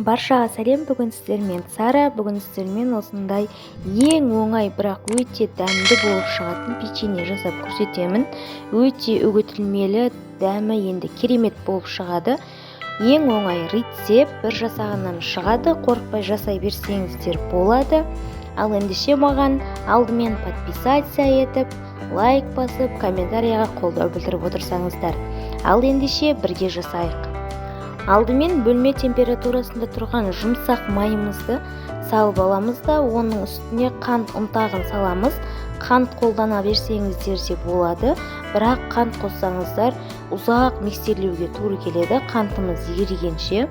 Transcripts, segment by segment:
Баршаға сәлем. Бүгін сіздермен Сара. Бүгін сіздермен осындай ең оңай, бірақ өте дәмді болып шығатын печенье жасап көрсетемін. Өте үгітілмелі, дәмі енді керемет болып шығады. Ең оңай рецепт, бір жасағаннан шығады. Қорықпай жасай берсеңіздер болады. Ал ендеше маған алдымен подписаться етіп, лайк басып, комментарияға қолдау білдіріп отырсаңыздар. Ал ендеше бірге жасайық. Алдымен бөлме температурасында тұрған жұмсақ майымызды салып аламыз да, оның үстіне қант ұнтағын саламыз. Қант қолдана берсеңіздер де болады, бірақ қант қоссаңыздар ұзақ миксерлеуге тура келеді. Қантымыз ерігенше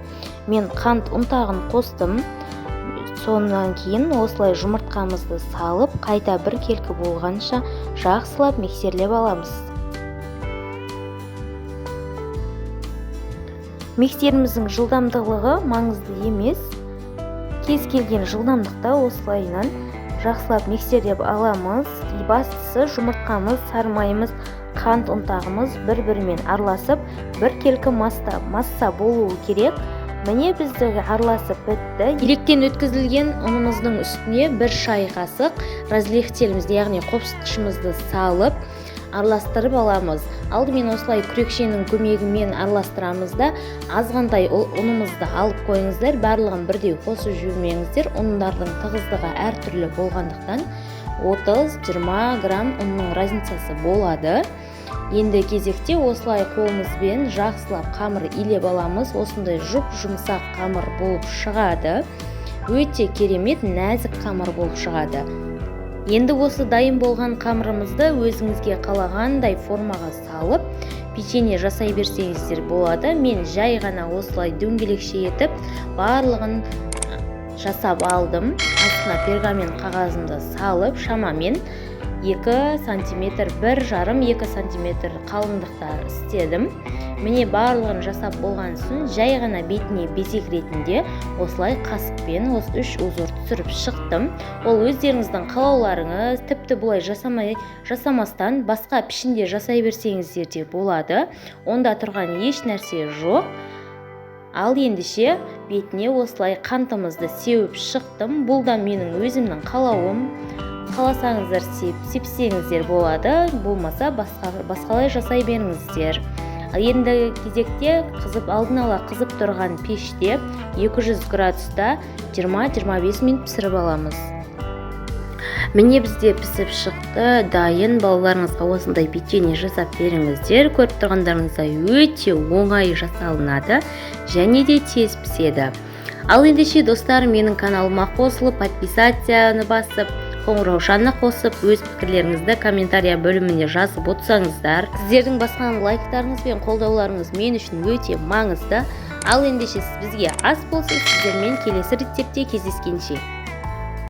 мен қант ұнтағын қостым. Сонан кейін осылай жұмыртқамызды салып, қайта бір келкі болғанша жақсылап миксерлеп аламыз. Миксеріміздің жылдамдылығы маңызды емес. Кез келген жылдамдықта осылайынан жақсылап миксерлеп аламыз. Бастысы жұмыртқамыз, сары майымыз, қант ұнтағымыз бір-бірімен араласып, бір келкі масса болуы керек. Міне біздегі араласып бітті. Електен өткізілген ұнымыздың үстіне бір шай қасық разрыхтелімізді, яғни қопсытқышымызды салып араластырып аламыз. Алдымен осылай күрекшенің көмегімен араластырамыз да, азғантай ұнымызды алып қойыңыздар. Барлығын бірдей қосып жүрмеңіздер. Ұндардың тығыздығы әртүрлі болғандықтан 30-20 грамм ұнның разницасы болады. Енді кезекте осылай қолымызбен жақсылап қамыр илеп аламыз. Осындай жұмсақ қамыр болып шығады. Өте керемет нәзік қамыр болып шығады. Енді осы дайын болған қамырымызды өзіңізге қалағандай формаға салып, печенье жасай берсеңіздер болады. Мен жай ғана осылай дөңгелекше етіп, барлығын жасап алдым. Астына пергамент қағазымды салып, шамамен 2 см, 1,5-2 см қалыңдықта істедім. Міне барлығын жасап болған соң жай ғана бетіне безек ретінде осылай қасықпен 3 узор түсіріп шықтым. Ол өздеріңіздің қалауларыңыз, тіпті бұлай жасамастан басқа пішінде жасай берсеңіздер де болады. Онда тұрған еш нәрсе жоқ. Ал ендеше бетіне осылай қантымызды сеуіп шықтым. Бұл да менің өзімнің қалауым. Қаласаңыздар сепсеңіздер болады, болмаса басқалай жасай беріңіздер. Енді кезекте алдын ала қызып тұрған пеште 200 градуста 20-25 минут пісіріп аламыз. Міне бізде пісіп шықты, дайын. Балаларыңызға осындай печенье жасап беріңіздер. Көріп тұрғандарыңыздай өте оңай жасалынады және де тез піседі. Ал ендеше достар, менің каналыма қосылып, подписацияны басып, қоңыраушаны қосып, өз пікірлеріңізді комментария бөліміне жазып отырсаңыздар, сіздердің басқан лайктарыңыз бен қолдауларыңыз мен үшін өте маңызды. Ал ендеше бізге ас болсын. Сіздермен келесі рецептте кездескенше.